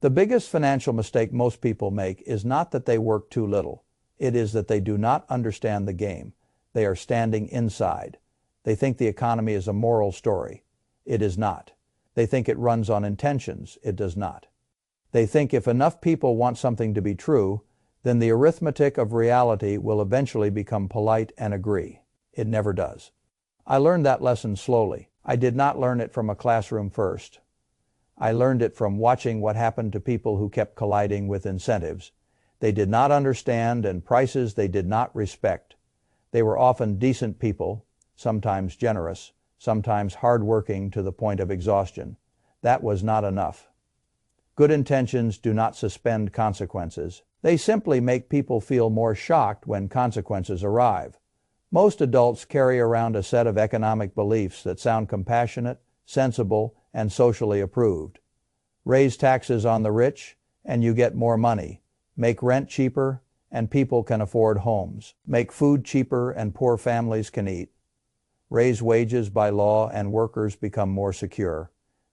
The biggest financial mistake most people make is not that they work too little. It is that they do not understand the game. They are standing inside. They think the economy is a moral story. It is not. They think it runs on intentions. It does not. They think if enough people want something to be true, then the arithmetic of reality will eventually become polite and agree. It never does. I learned that lesson slowly. I did not learn it from a classroom first. I learned it from watching what happened to people who kept colliding with incentives. They did not understand and prices they did not respect. They were often decent people, sometimes generous, sometimes hard-working to the point of exhaustion. That was not enough. Good intentions do not suspend consequences. They simply make people feel more shocked when consequences arrive. Most adults carry around a set of economic beliefs that sound compassionate, sensible, and socially approved. Raise taxes on the rich, and you get more money. Make rent cheaper, and people can afford homes. Make food cheaper, and poor families can eat. Raise wages by law, and workers become more secure.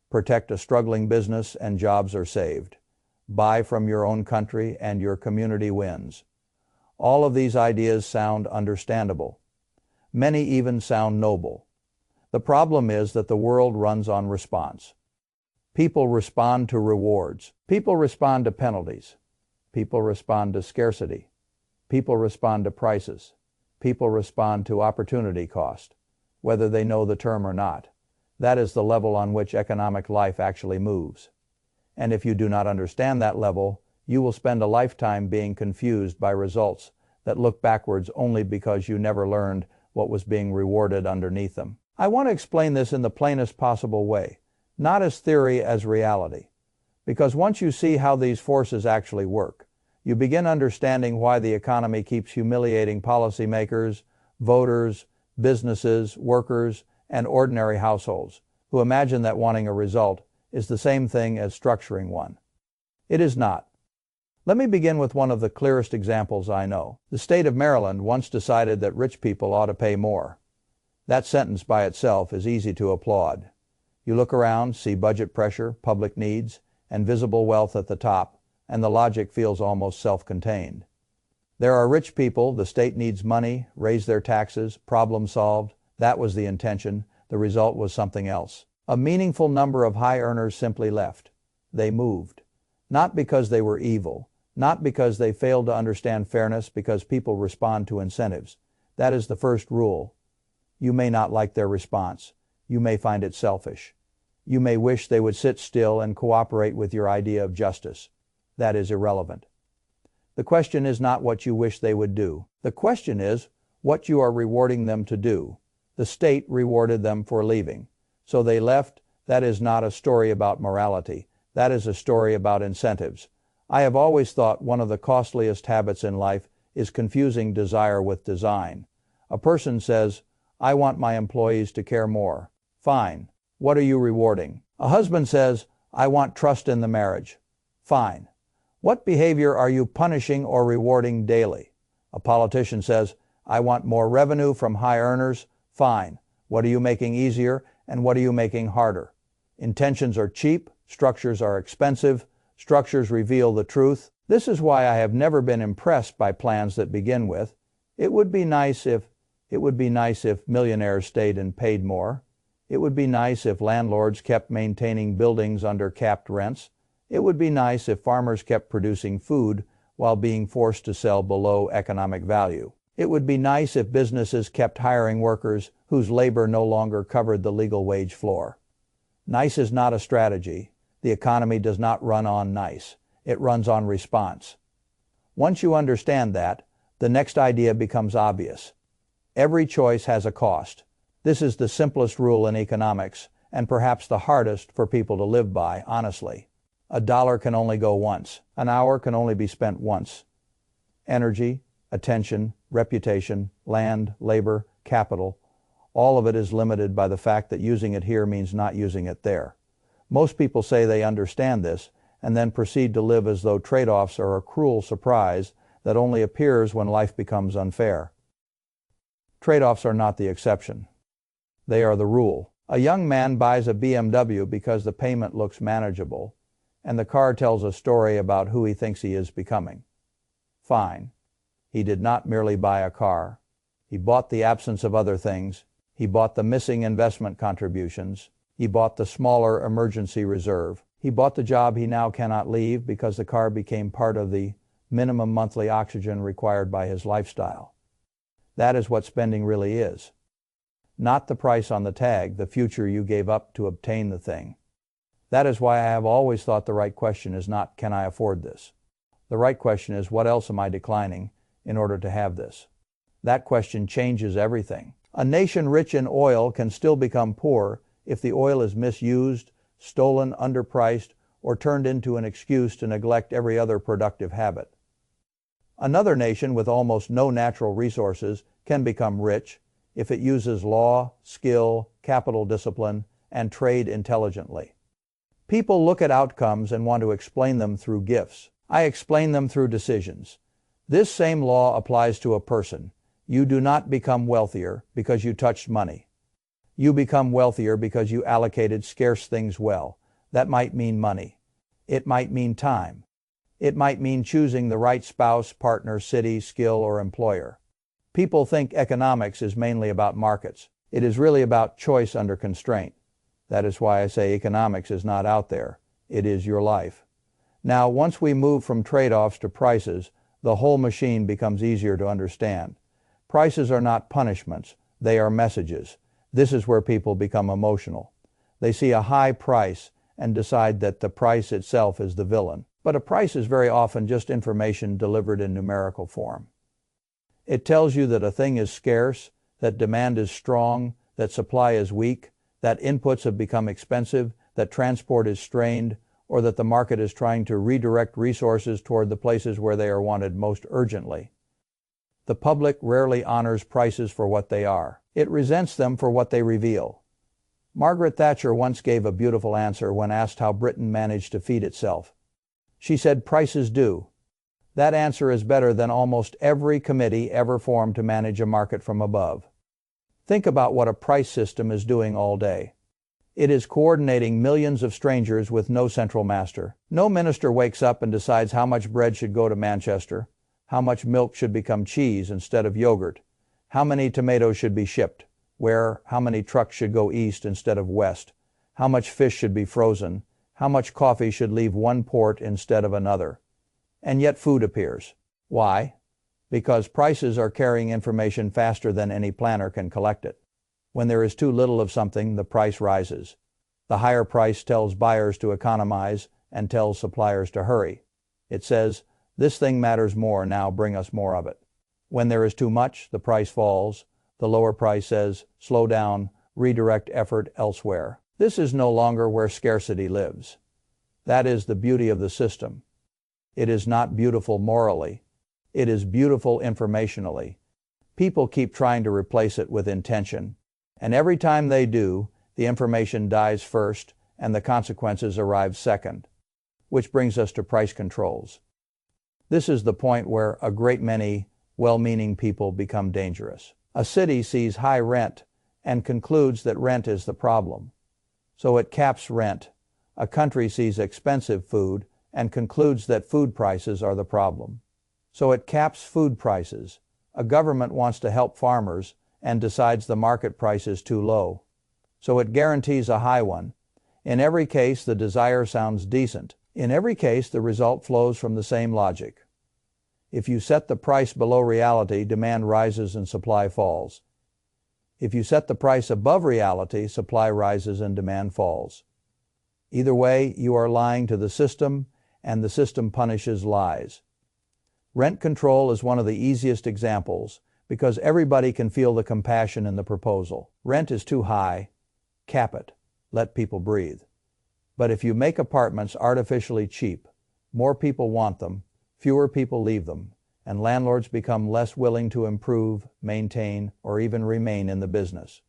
Protect a struggling business, and jobs are saved. Buy from your own country, and your community wins. All of these ideas sound understandable. Many even sound noble. The problem is that the world runs on response. People respond to rewards. People respond to penalties. People respond to scarcity. People respond to prices. People respond to opportunity cost, whether they know the term or not. That is the level on which economic life actually moves. And if you do not understand that level, you will spend a lifetime being confused by results that look backwards only because you never learned what was being rewarded underneath them. I want to explain this in the plainest possible way, not as theory, as reality. Because once you see how these forces actually work, you begin understanding why the economy keeps humiliating policymakers, voters, businesses, workers, and ordinary households, who imagine that wanting a result is the same thing as structuring one. It is not. Let me begin with one of the clearest examples I know. The state of Maryland once decided that rich people ought to pay more. That sentence by itself is easy to applaud. You look around, see budget pressure, public needs, and visible wealth at the top, and the logic feels almost self-contained. There are rich people, the state needs money, raise their taxes, problem solved. That was the intention. The result was something else. A meaningful number of high earners simply left. They moved. Not because they were evil, not because they failed to understand fairness, because people respond to incentives. That is the first rule. You may not like their response. You may find it selfish. You may wish they would sit still and cooperate with your idea of justice. That is irrelevant. The question is not what you wish they would do. The question is what you are rewarding them to do. The state rewarded them for leaving. So they left. That is not a story about morality. That is a story about incentives. I have always thought one of the costliest habits in life is confusing desire with design. A person says, I want my employees to care more. Fine. What are you rewarding? A husband says, I want trust in the marriage. Fine. What behavior are you punishing or rewarding daily? A politician says, I want more revenue from high earners. Fine. What are you making easier and what are you making harder? Intentions are cheap. Structures are expensive. Structures reveal the truth. This is why I have never been impressed by plans that begin with, it would be nice if millionaires stayed and paid more. It would be nice if landlords kept maintaining buildings under capped rents. It would be nice if farmers kept producing food while being forced to sell below economic value. It would be nice if businesses kept hiring workers whose labor no longer covered the legal wage floor. Nice is not a strategy. The economy does not run on nice. It runs on response. Once you understand that, the next idea becomes obvious. Every choice has a cost. This is the simplest rule in economics, and perhaps the hardest for people to live by, honestly. A dollar can only go once. An hour can only be spent once. Energy, attention, reputation, land, labor, capital, all of it is limited by the fact that using it here means not using it there. Most people say they understand this, and then proceed to live as though trade-offs are a cruel surprise that only appears when life becomes unfair. Trade-offs are not the exception. They are the rule. A young man buys a BMW because the payment looks manageable. and the car tells a story about who he thinks he is becoming. Fine. He did not merely buy a car. He bought the absence of other things. He bought the missing investment contributions. He bought the smaller emergency reserve. He bought the job he now cannot leave because the car became part of the minimum monthly oxygen required by his lifestyle. That is what spending really is. Not the price on the tag, the future you gave up to obtain the thing. That is why I have always thought the right question is not, can I afford this? The right question is, what else am I declining in order to have this? That question changes everything. A nation rich in oil can still become poor if the oil is misused, stolen, underpriced, or turned into an excuse to neglect every other productive habit. Another nation with almost no natural resources can become rich if it uses law, skill, capital discipline, and trade intelligently. People look at outcomes and want to explain them through gifts. I explain them through decisions. This same law applies to a person. You do not become wealthier because you touched money. You become wealthier because you allocated scarce things well. That might mean money. It might mean time. It might mean choosing the right spouse, partner, city, skill, or employer. People think economics is mainly about markets. It is really about choice under constraint. That is why I say economics is not out there. It is your life. Now, once we move from trade-offs to prices, the whole machine becomes easier to understand. Prices are not punishments. They are messages. This is where people become emotional. They see a high price and decide that the price itself is the villain. But a price is very often just information delivered in numerical form. It tells you that a thing is scarce, that demand is strong, that supply is weak, that inputs have become expensive, that transport is strained, or that the market is trying to redirect resources toward the places where they are wanted most urgently. The public rarely honors prices for what they are. It resents them for what they reveal. Margaret Thatcher once gave a beautiful answer when asked how Britain managed to feed itself. She said, "Prices do." That answer is better than almost every committee ever formed to manage a market from above. Think about what a price system is doing all day. It is coordinating millions of strangers with no central master. No minister wakes up and decides how much bread should go to Manchester, how much milk should become cheese instead of yogurt, how many tomatoes should be shipped, where, how many trucks should go east instead of west, how much fish should be frozen, how much coffee should leave one port instead of another. And yet food appears. Why? Because prices are carrying information faster than any planner can collect it. When there is too little of something, the price rises. The higher price tells buyers to economize and tells suppliers to hurry. It says, "This thing matters more, now bring us more of it." When there is too much, the price falls. The lower price says, "Slow down, redirect effort elsewhere." This is no longer where scarcity lives. That is the beauty of the system. It is not beautiful morally. It is beautiful informationally. People keep trying to replace it with intention. And every time they do, the information dies first and the consequences arrive second. Which brings us to price controls. This is the point where a great many well-meaning people become dangerous. A city sees high rent and concludes that rent is the problem. So it caps rent. A country sees expensive food and concludes that food prices are the problem. So it caps food prices. A government wants to help farmers and decides the market price is too low. So it guarantees a high one. In every case, the desire sounds decent. In every case, the result flows from the same logic. If you set the price below reality, demand rises and supply falls. If you set the price above reality, supply rises and demand falls. Either way, you are lying to the system, and the system punishes lies. Rent control is one of the easiest examples because everybody can feel the compassion in the proposal. Rent is too high. Cap it. Let people breathe. But if you make apartments artificially cheap, more people want them, fewer people leave them, and landlords become less willing to improve, maintain, or even remain in the business.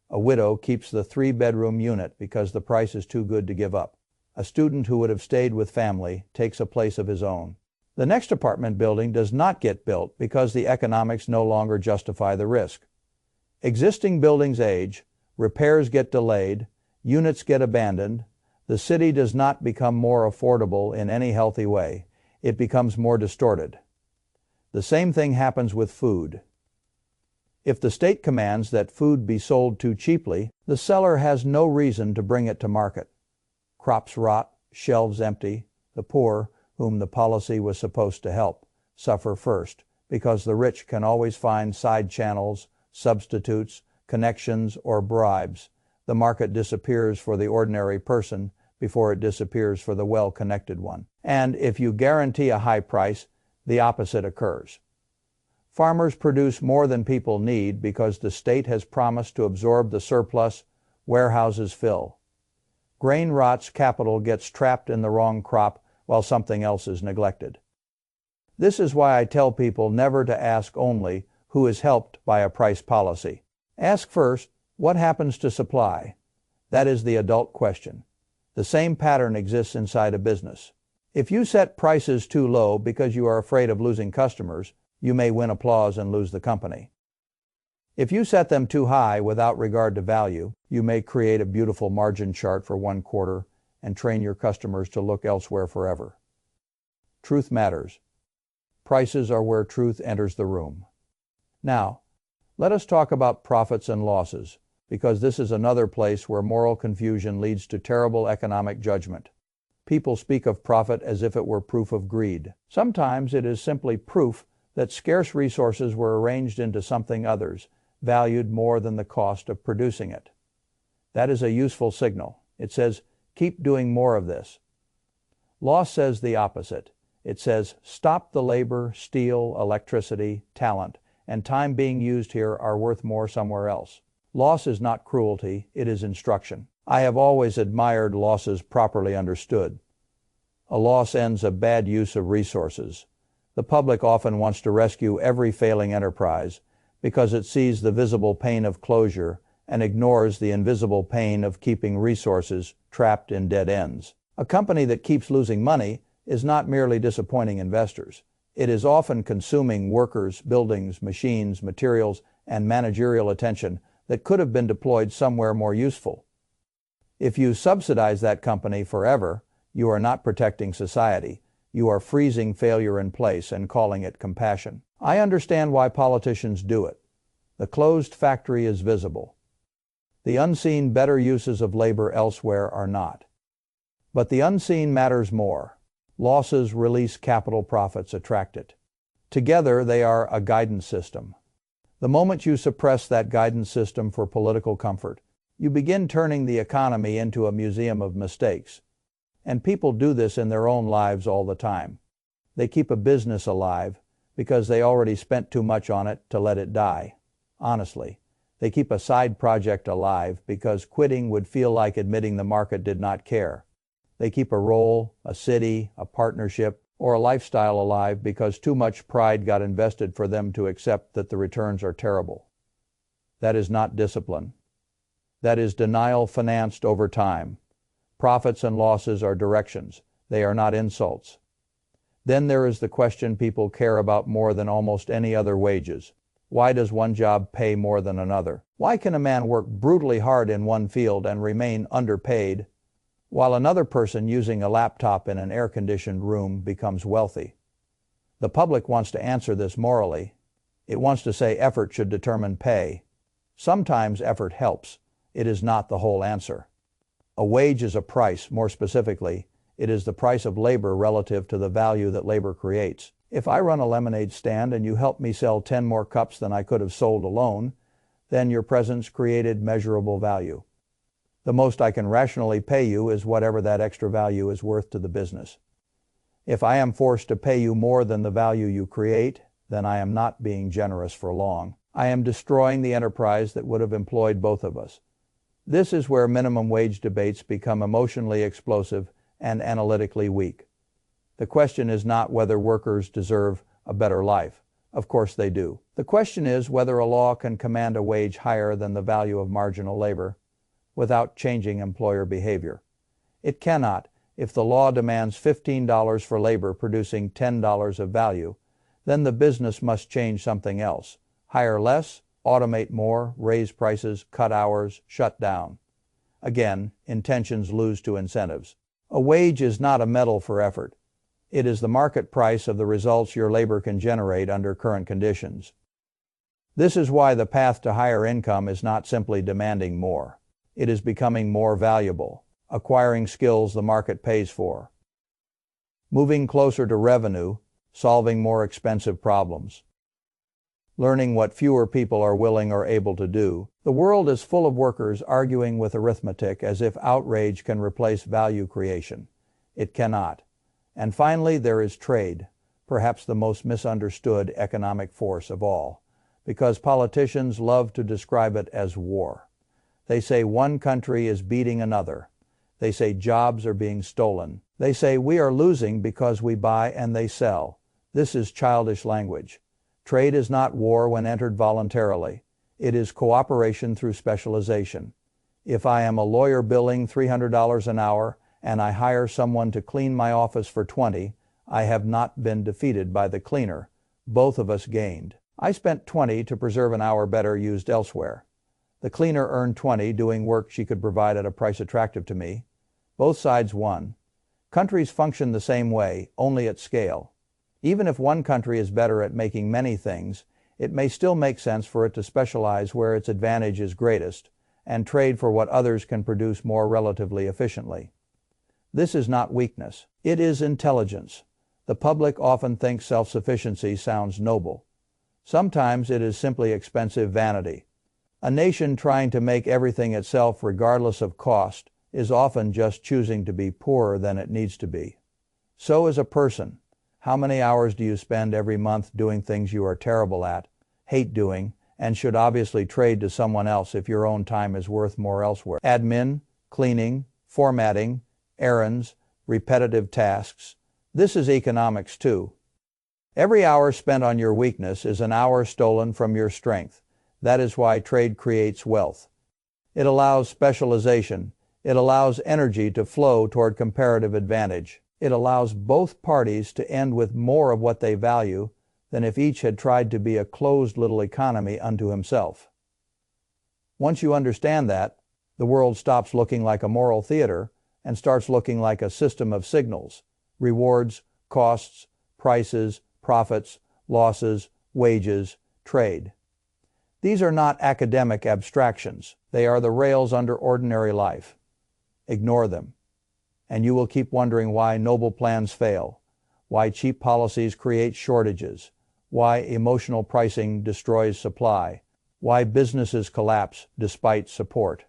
A widow keeps the 3-bedroom unit because the price is too good to give up. A student who would have stayed with family takes a place of his own. The next apartment building does not get built because the economics no longer justify the risk. Existing buildings age, repairs get delayed, units get abandoned, The city does not become more affordable in any healthy way. It becomes more distorted. The same thing happens with food. If the state commands that food be sold too cheaply, the seller has no reason to bring it to market. Crops rot, shelves empty. The poor, whom the policy was supposed to help, suffer first, because the rich can always find side channels, substitutes, connections, or bribes. The market disappears for the ordinary person before it disappears for the well-connected one. And if you guarantee a high price, the opposite occurs. Farmers produce more than people need because the state has promised to absorb the surplus, warehouses fill. Grain rots, capital gets trapped in the wrong crop while something else is neglected. This is why I tell people never to ask only who is helped by a price policy. Ask first, what happens to supply? That is the adult question. The same pattern exists inside a business. If you set prices too low because you are afraid of losing customers, you may win applause and lose the company. If you set them too high without regard to value, you may create a beautiful margin chart for one quarter and train your customers to look elsewhere forever. Truth matters. Prices are where truth enters the room. Now, let us talk about profits and losses, because this is another place where moral confusion leads to terrible economic judgment. People speak of profit as if it were proof of greed. Sometimes it is simply proof that scarce resources were arranged into something others valued more than the cost of producing it. That is a useful signal. It says, keep doing more of this. Loss says the opposite. It says, stop the labor, steel, electricity, talent, and time being used here are worth more somewhere else. Loss is not cruelty, it is instruction. I have always admired losses properly understood. A loss ends a bad use of resources. The public often wants to rescue every failing enterprise because it sees the visible pain of closure and ignores the invisible pain of keeping resources trapped in dead ends. A company that keeps losing money is not merely disappointing investors. It is often consuming workers, buildings, machines, materials, and managerial attention that could have been deployed somewhere more useful. If you subsidize that company forever, you are not protecting society. You are freezing failure in place and calling it compassion. I understand why politicians do it. The closed factory is visible. The unseen better uses of labor elsewhere are not. But the unseen matters more. Losses release capital, profits attract it. Together they are a guidance system. The moment you suppress that guidance system for political comfort, you begin turning the economy into a museum of mistakes. And people do this in their own lives all the time. They keep a business alive because they already spent too much on it to let it die. Honestly, they keep a side project alive because quitting would feel like admitting the market did not care. They keep a role, a city, a partnership, or a lifestyle alive because too much pride got invested for them to accept that the returns are terrible. That is not discipline. That is denial financed over time. Profits and losses are directions. They are not insults. Then there is the question people care about more than almost any other: wages. Why does one job pay more than another? Why can a man work brutally hard in one field and remain underpaid, while another person using a laptop in an air-conditioned room becomes wealthy? The public wants to answer this morally. It wants to say effort should determine pay. Sometimes effort helps. It is not the whole answer. A wage is a price. More specifically, it is the price of labor relative to the value that labor creates. If I run a lemonade stand and you help me sell 10 more cups than I could have sold alone, then your presence created measurable value. The most I can rationally pay you is whatever that extra value is worth to the business. If I am forced to pay you more than the value you create, then I am not being generous for long. I am destroying the enterprise that would have employed both of us. This is where minimum wage debates become emotionally explosive and analytically weak. The question is not whether workers deserve a better life. Of course they do. The question is whether a law can command a wage higher than the value of marginal labor without changing employer behavior. It cannot. If the law demands $15 for labor producing $10 of value, then the business must change something else. Hire less, automate more, raise prices, cut hours, shut down. Again, intentions lose to incentives. A wage is not a medal for effort. It is the market price of the results your labor can generate under current conditions. This is why the path to higher income is not simply demanding more. It is becoming more valuable, acquiring skills the market pays for, moving closer to revenue, solving more expensive problems, learning what fewer people are willing or able to do. The world is full of workers arguing with arithmetic as if outrage can replace value creation. It cannot. And finally, there is trade, perhaps the most misunderstood economic force of all, because politicians love to describe it as war. They say one country is beating another. They say jobs are being stolen. They say we are losing because we buy and they sell. This is childish language. Trade is not war when entered voluntarily. It is cooperation through specialization. If I am a lawyer billing $300 an hour and I hire someone to clean my office for $20, I have not been defeated by the cleaner. Both of us gained. I spent $20 to preserve an hour better used elsewhere. The cleaner earned $20 doing work she could provide at a price attractive to me. Both sides won. Countries function the same way, only at scale. Even if one country is better at making many things, it may still make sense for it to specialize where its advantage is greatest and trade for what others can produce more relatively efficiently. This is not weakness. It is intelligence. The public often thinks self-sufficiency sounds noble. Sometimes it is simply expensive vanity. A nation trying to make everything itself regardless of cost is often just choosing to be poorer than it needs to be. So is a person. How many hours do you spend every month doing things you are terrible at, hate doing, and should obviously trade to someone else if your own time is worth more elsewhere? Admin, cleaning, formatting, errands, repetitive tasks. This is economics too. Every hour spent on your weakness is an hour stolen from your strength. That is why trade creates wealth. It allows specialization. It allows energy to flow toward comparative advantage. It allows both parties to end with more of what they value than if each had tried to be a closed little economy unto himself. Once you understand that, the world stops looking like a moral theater and starts looking like a system of signals, rewards, costs, prices, profits, losses, wages, trade. These are not academic abstractions. They are the rails under ordinary life. Ignore them, and you will keep wondering why noble plans fail, why cheap policies create shortages, why emotional pricing destroys supply, why businesses collapse despite support,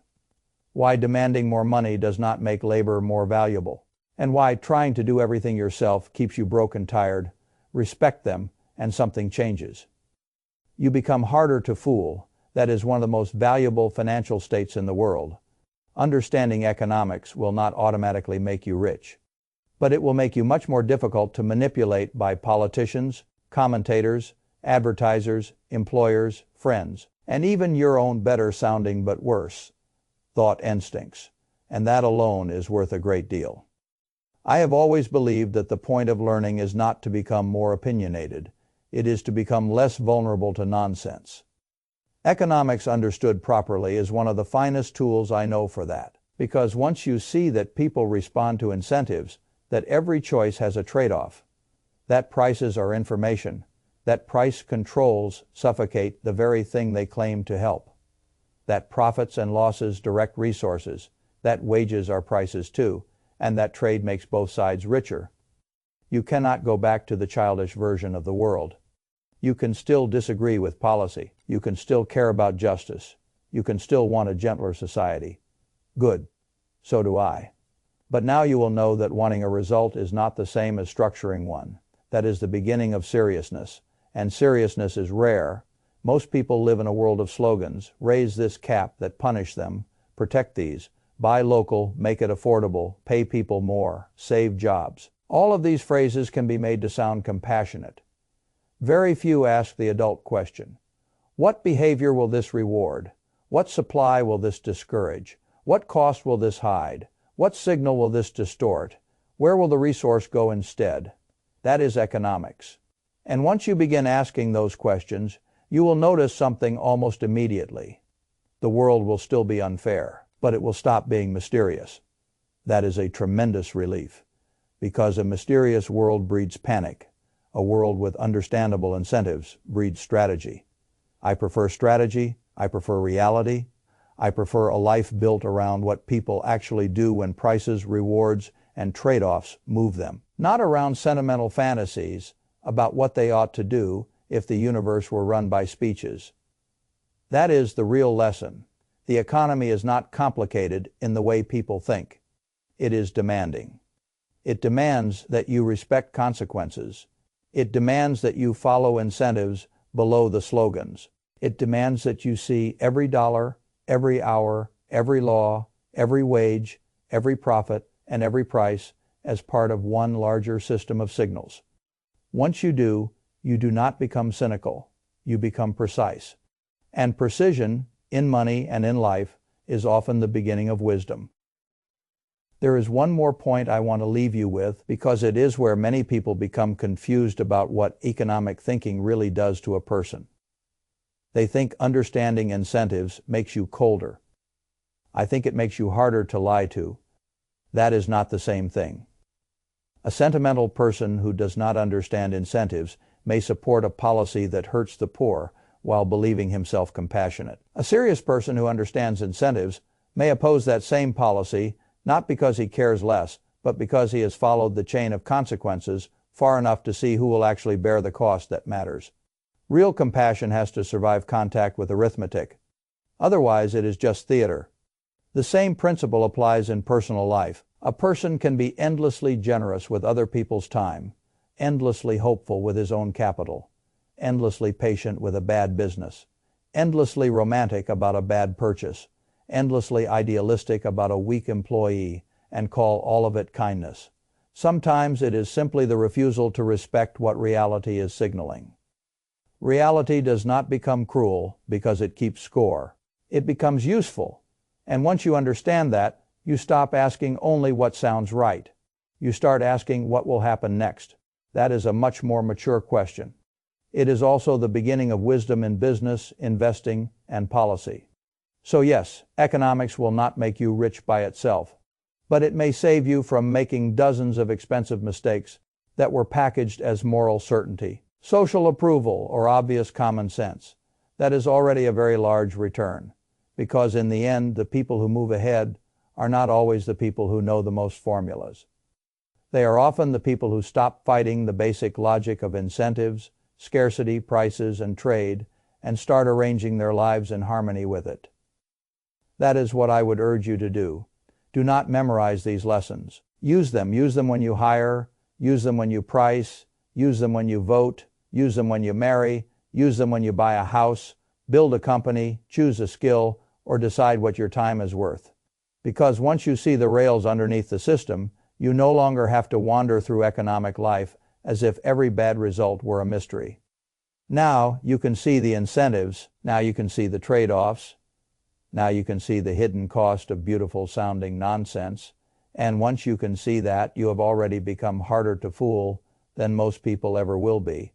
why demanding more money does not make labor more valuable, and why trying to do everything yourself keeps you broke and tired. Respect them, and something changes. You become harder to fool. That is one of the most valuable financial states in the world. Understanding economics will not automatically make you rich, but it will make you much more difficult to manipulate by politicians, commentators, advertisers, employers, friends, and even your own better sounding but worse thought instincts. And that alone is worth a great deal. I have always believed that the point of learning is not to become more opinionated. It is to become less vulnerable to nonsense. Economics understood properly is one of the finest tools I know for that, because once you see that people respond to incentives, that every choice has a trade-off, that prices are information, that price controls suffocate the very thing they claim to help, that profits and losses direct resources, that wages are prices too, and that trade makes both sides richer. You cannot go back to the childish version of the world. You can still disagree with policy. You can still care about justice. You can still want a gentler society. Good. So do I. But now you will know that wanting a result is not the same as structuring one. That is the beginning of seriousness. And seriousness is rare. Most people live in a world of slogans. Raise this cap that punish them. Protect these. Buy local, make it affordable, pay people more, save jobs. All of these phrases can be made to sound compassionate. Very few ask the adult question. What behavior will this reward? What supply will this discourage? What cost will this hide? What signal will this distort? Where will the resource go instead? That is economics. And once you begin asking those questions, you will notice something almost immediately. The world will still be unfair. but it will stop being mysterious. That is a tremendous relief, because a mysterious world breeds panic. A world with understandable incentives breeds strategy. I prefer strategy. I prefer reality. I prefer a life built around what people actually do when prices, rewards, and trade-offs move them, not around sentimental fantasies about what they ought to do if the universe were run by speeches. That is the real lesson. The economy is not complicated in the way people think. It is demanding. It demands that you respect consequences. It demands that you follow incentives below the slogans. It demands that you see every dollar, every hour, every law, every wage, every profit, and every price as part of one larger system of signals. Once you do not become cynical. You become precise. And precision, in money and in life, is often the beginning of wisdom. There is one more point I want to leave you with, because it is where many people become confused about what economic thinking really does to a person. They think understanding incentives makes you colder. I think it makes you harder to lie to. That is not the same thing. A sentimental person who does not understand incentives may support a policy that hurts the poor while believing himself compassionate. A serious person who understands incentives may oppose that same policy not because he cares less, but because he has followed the chain of consequences far enough to see who will actually bear the cost that matters. Real compassion has to survive contact with arithmetic. Otherwise, it is just theater. The same principle applies in personal life. A person can be endlessly generous with other people's time, endlessly hopeful with his own capital, endlessly patient with a bad business, endlessly romantic about a bad purchase, endlessly idealistic about a weak employee, and call all of it kindness. Sometimes it is simply the refusal to respect what reality is signaling. Reality does not become cruel because it keeps score. It becomes useful. And once you understand that, you stop asking only what sounds right. You start asking what will happen next. That is a much more mature question. It is also the beginning of wisdom in business, investing, and policy. So yes, economics will not make you rich by itself, but it may save you from making dozens of expensive mistakes that were packaged as moral certainty, social approval, or obvious common sense. That is already a very large return, because in the end, the people who move ahead are not always the people who know the most formulas. They are often the people who stop fighting the basic logic of incentives, scarcity, prices, and trade, and start arranging their lives in harmony with it. That is what I would urge you to do. Do not memorize these lessons. Use them. Use them when you hire. Use them when you price. Use them when you vote. Use them when you marry. Use them when you buy a house, build a company, choose a skill, or decide what your time is worth. Because once you see the rails underneath the system, you no longer have to wander through economic life as if every bad result were a mystery. Now you can see the incentives. Now you can see the trade-offs. Now you can see the hidden cost of beautiful sounding nonsense. And once you can see that, you have already become harder to fool than most people ever will be.